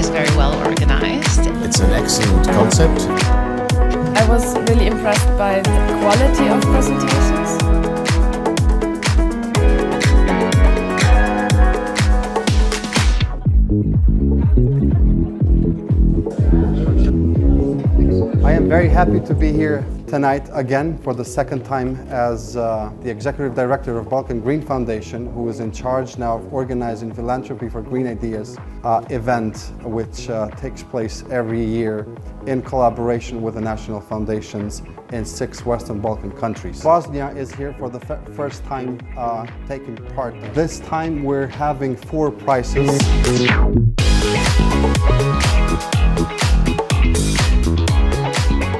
always very well organized. It's an excellent concept. I was really impressed by the quality of presentations. I am very happy to be here tonight again for the second time as the Executive Director of Balkan Green Foundation, who is in charge now of organizing Philanthropy for Green Ideas event, which takes place every year in collaboration with the national foundations in 6 Western Balkan countries. Bosnia is here for the first time taking part. This time we're having 4 prizes.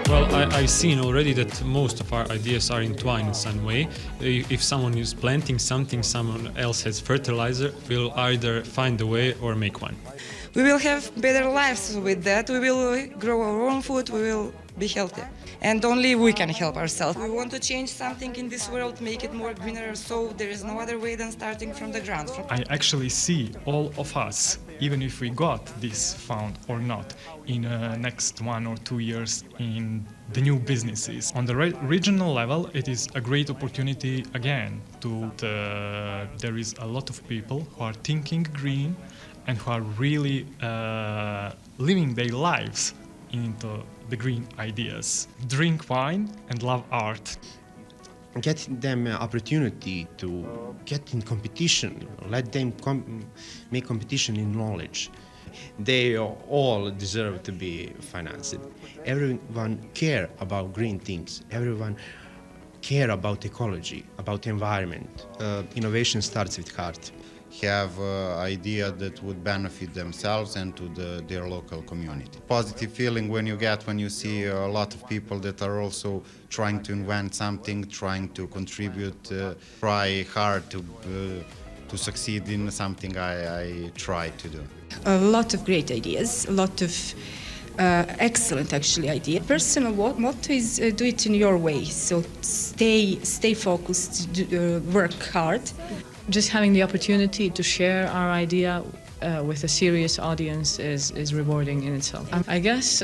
Well, I've seen already that most of our ideas are entwined in some way. If someone is planting something, someone else has fertilizer, we'll either find a way or make one. We will have better lives with that. We will grow our own food, we will be healthy. And only we can help ourselves. We want to change something in this world, make it more greener, so there is no other way than starting from the ground. I actually see all of us, even if we got this fund or not, in next 1 or 2 years in the new businesses. On the regional level, it is a great opportunity again there is a lot of people who are thinking green and who are really living their lives into the green ideas. Drink wine and love art. Get them an opportunity to get in competition. Let them make competition in knowledge. They all deserve to be financed. Everyone care about green things. Everyone care about ecology, about environment. Innovation starts with heart. Have an idea that would benefit themselves and to their local community. Positive feeling when you see a lot of people that are also trying to invent something, trying to contribute, try hard to succeed in something I try to do. A lot of great ideas, a lot of excellent actually ideas. Personal motto is do it in your way, so stay focused, work hard. Just having the opportunity to share our idea with a serious audience is rewarding in itself. I guess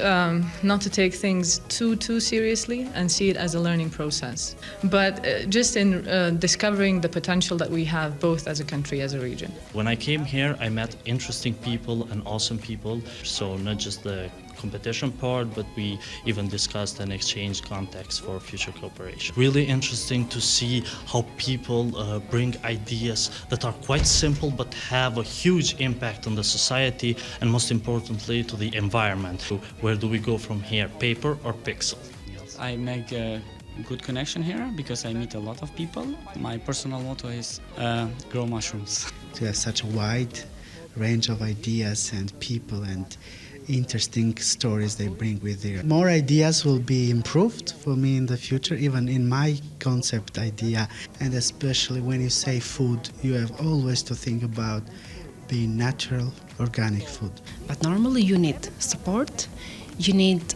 not to take things too seriously and see it as a learning process, but just in discovering the potential that we have both as a country, as a region. When I came here, I met interesting people and awesome people, so not just the competition part, but we even discussed and exchanged contacts for future cooperation. Really interesting to see how people bring ideas that are quite simple but have a huge impact on the society and most importantly to the environment. So where do we go from here, paper or pixel? I make a good connection here because I meet a lot of people. My personal motto is grow mushrooms. To have such a wide range of ideas and people and interesting stories they bring with them. More ideas will be improved for me in the future, even in my concept idea. And especially when you say food, you have always to think about being natural, organic food. But normally you need support, you need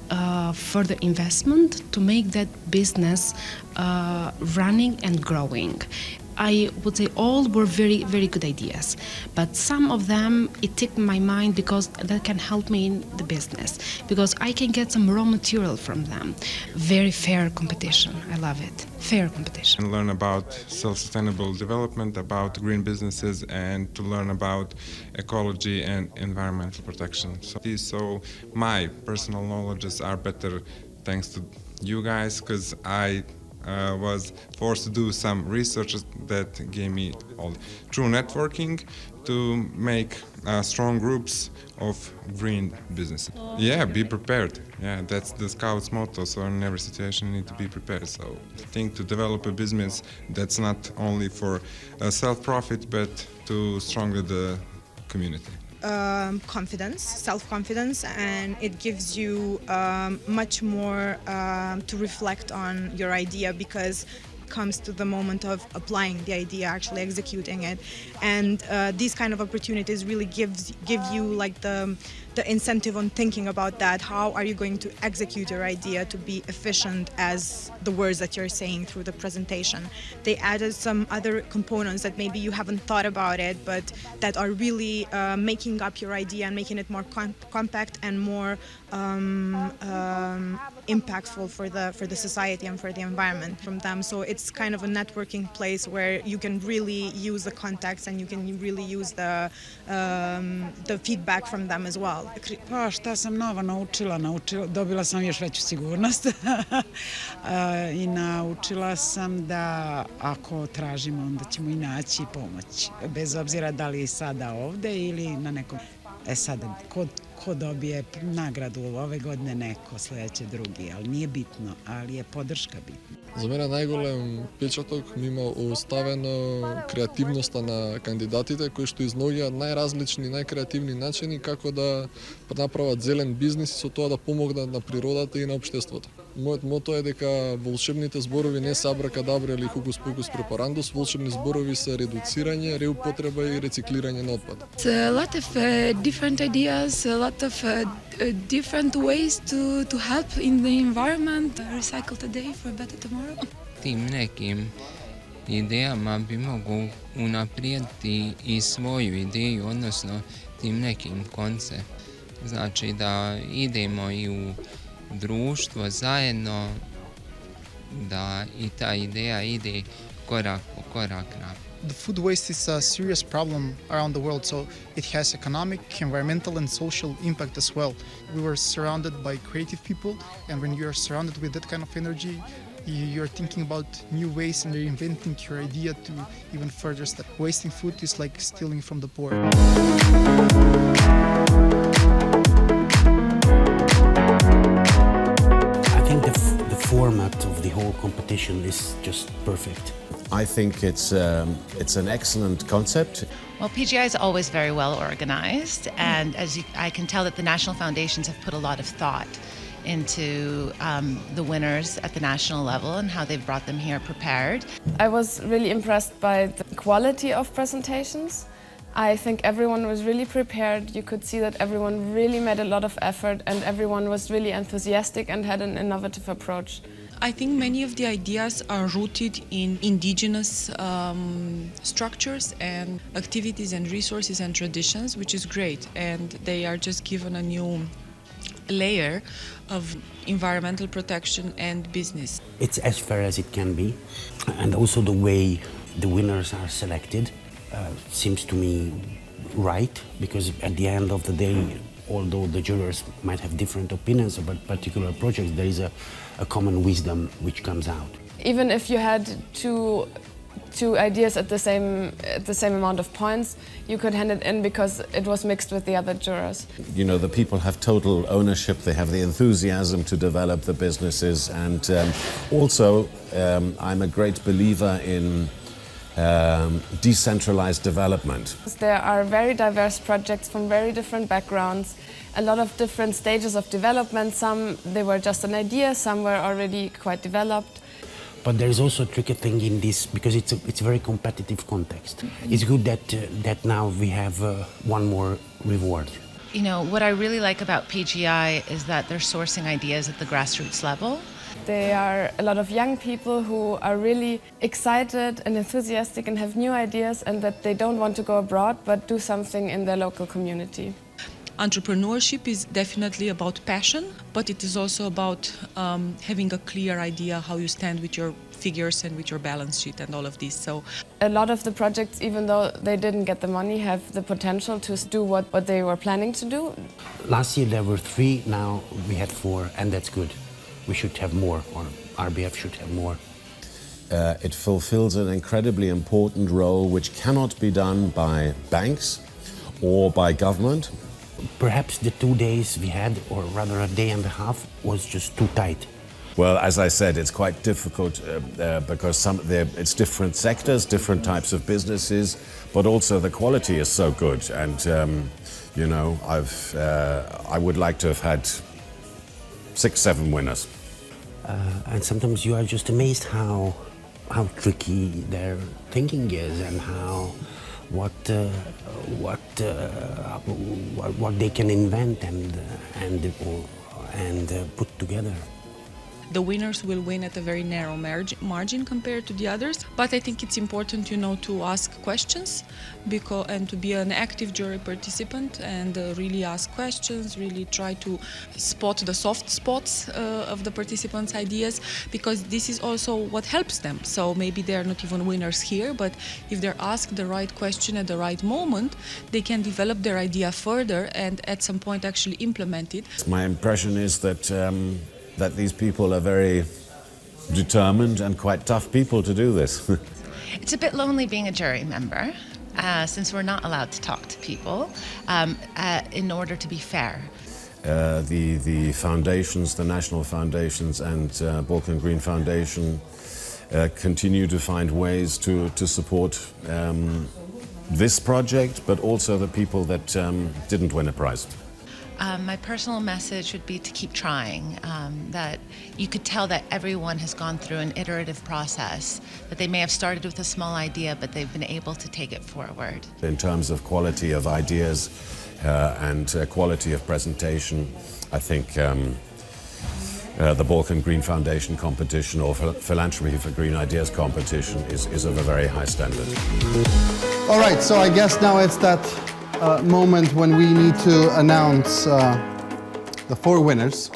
further investment to make that business running and growing. I would say all were very, very good ideas, but some of them, it took my mind because that can help me in the business, because I can get some raw material from them. Very fair competition, I love it, fair competition. And learn about self-sustainable development, about green businesses, and to learn about ecology and environmental protection. So my personal knowledges are better thanks to you guys, because I was forced to do some research that gave me all true networking to make strong groups of green businesses. Yeah, be prepared. Yeah, that's the Scouts motto. So in every situation you need to be prepared. So I think to develop a business that's not only for self-profit but to stronger the community. Confidence, self-confidence, and it gives you much more to reflect on your idea, because comes to the moment of applying the idea, actually executing it. And these kind of opportunities really give you like the incentive on thinking about that. How are you going to execute your idea to be efficient as the words that you're saying through the presentation? They added some other components that maybe you haven't thought about it, but that are really making up your idea and making it more compact and more impactful for the society and for the environment from them. So it's kind of a networking place where you can really use the contacts and you can really use the feedback from them as well. Pa šta sam nova naučila? Dobila sam još veću sigurnost i naučila sam da ako tražimo onda ćemo i naći pomoć. Bez obzira da li sada ovde ili na nekom. Sada, ko dobije nagradu ove godine, neko sledeće drugi, ali nije bitno, ali je podrška bitna. За мене најголем печаток ми има оставено креативноста на кандидатите кои што изнаоѓаат најразлични, најкреативни начини како да направат зелен бизнис и со тоа да помогнат на природата и на општеството. Мојот мото е дека волшебните зборови не се абракадабра или хукус покус препарандус, волшебни зборови се редуцирање, реупотреба и рециклирање на отпад. It's a lot of different ideas, a lot of different ways to help in the environment. Recycle today for a better tomorrow. Tim nekim idejama bi mogu unaprijediti i svoju ideju, odnosno tim nekim koncept. Znači da idemo i u društvo zajedno, da i ta ideja ide korak po korak naprijed. The food waste is a serious problem around the world, so it has economic, environmental and social impact as well. We were surrounded by creative people, and when you are surrounded with that kind of energy, you're thinking about new ways and reinventing your idea to even further step. Wasting food is like stealing from the poor. I think the format of the whole competition is just perfect. I think it's an excellent concept. Well, PGI is always very well organized, and I can tell that the national foundations have put a lot of thought into the winners at the national level and how they've brought them here prepared. I was really impressed by the quality of presentations. I think everyone was really prepared. You could see that everyone really made a lot of effort and everyone was really enthusiastic and had an innovative approach. I think many of the ideas are rooted in indigenous structures and activities and resources and traditions, which is great, and they are just given a new layer of environmental protection and business. It's as fair as it can be, and also the way the winners are selected seems to me right, because at the end of the day, although the jurors might have different opinions about particular projects, there is a common wisdom which comes out. Even if you had two ideas at the same amount of points, you could hand it in because it was mixed with the other jurors. You know, the people have total ownership, they have the enthusiasm to develop the businesses, and also I'm a great believer in decentralized development. There are very diverse projects from very different backgrounds, a lot of different stages of development. Some they were just an idea, some were already quite developed. But there is also a tricky thing in this, because it's a very competitive context. It's good that now we have one more reward. You know, what I really like about PGI is that they're sourcing ideas at the grassroots level. They are a lot of young people who are really excited and enthusiastic and have new ideas, and that they don't want to go abroad but do something in their local community. Entrepreneurship is definitely about passion, but it is also about having a clear idea how you stand with your figures and with your balance sheet and all of this. So a lot of the projects, even though they didn't get the money, have the potential to do what they were planning to do. Last year there were 3, now we had 4, and that's good. We should have more, or RBF should have more. It fulfills an incredibly important role which cannot be done by banks or by government. Perhaps the 2 days we had, or rather a day and a half, was just too tight. Well, as I said, it's quite difficult because it's different sectors, different types of businesses, but also the quality is so good. And you know, I would like to have had 6, 7 winners. And sometimes you are just amazed how tricky their thinking is and what they can invent and put together. The winners will win at a very narrow margin compared to the others. But I think it's important, to ask questions and to be an active jury participant and really ask questions, really try to spot the soft spots of the participants' ideas, because this is also what helps them. So maybe they're not even winners here, but if they're asked the right question at the right moment, they can develop their idea further and at some point actually implement it. My impression is that these people are very determined and quite tough people to do this. It's a bit lonely being a jury member, since we're not allowed to talk to people in order to be fair. The foundations, the national foundations and Balkan Green Foundation continue to find ways to support this project, but also the people that didn't win a prize. My personal message would be to keep trying, that you could tell that everyone has gone through an iterative process, that they may have started with a small idea, but they've been able to take it forward. In terms of quality of ideas and quality of presentation, I think the Balkan Green Foundation competition or Philanthropy for Green Ideas competition is of a very high standard. All right, so I guess now it's that moment when we need to announce the 4 winners.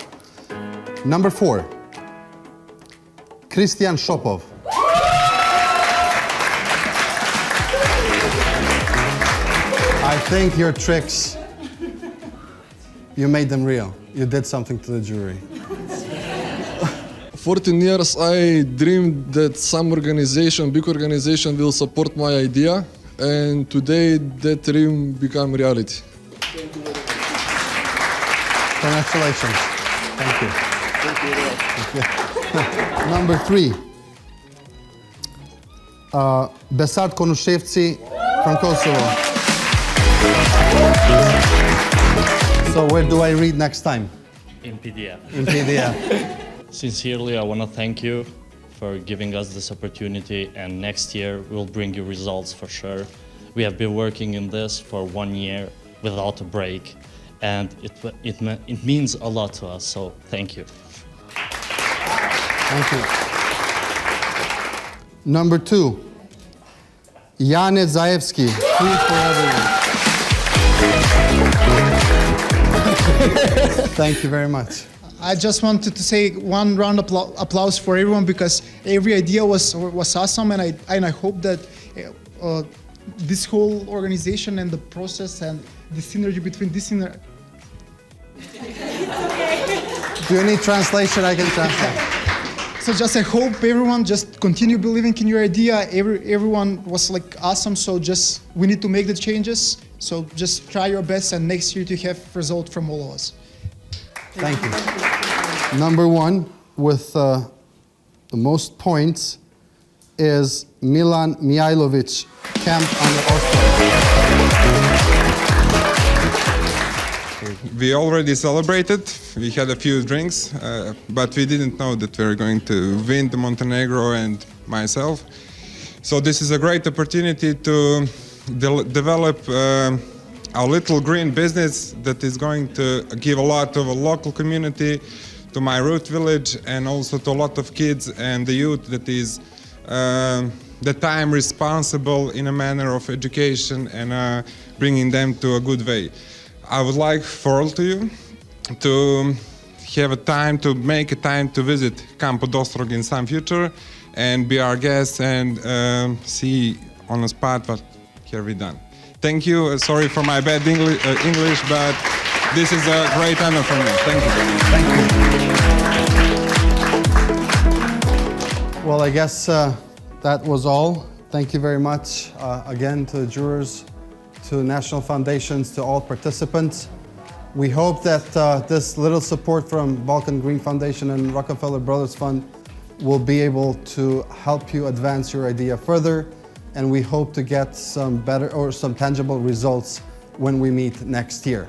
Number 4, Christian Shopov. I think your tricks, you made them real. You did something to the jury. 14 years I dreamed that some big organization will support my idea. And today that dream became reality. Congratulations. Thank you. Thank you. Number 3. Besart Konushevci from Kosovo. So where do I read next time? In PDF. In PDF. Sincerely, I want to thank you for giving us this opportunity, and next year we'll bring you results for sure. We have been working in this for 1 year without a break, and it means a lot to us, so thank you. Thank you. Number 2, Jane Zajewski, Food for Everyone. Thank you very much. I just wanted to say one round of applause for everyone, because every idea was awesome, and I hope that this whole organization and the process and the synergy between this Do you need translation? I can translate. So just I hope everyone just continue believing in your idea. Everyone was like awesome, so just we need to make the changes. So just try your best, and next year to have result from all of us. Thank you. Number 1 with the most points is Milan Mihailovic, Camp under Oslo. We already celebrated. We had a few drinks, but we didn't know that we were going to win the Montenegro and myself. So this is a great opportunity to develop a little green business that is going to give a lot to a local community, to my root village, and also to a lot of kids and the youth that is that I'm responsible in a manner of education and bringing them to a good way. I would like for all of you to have a time to make a time to visit Campo Dostrog in some future and be our guests and see on the spot what here we done. Thank you. Sorry for my bad English, but this is a great honor for me. Thank you. Thank you. Well, I guess that was all. Thank you very much again to the jurors, to national foundations, to all participants. We hope that this little support from Balkan Green Foundation and Rockefeller Brothers Fund will be able to help you advance your idea further, and we hope to get some better or some tangible results when we meet next year.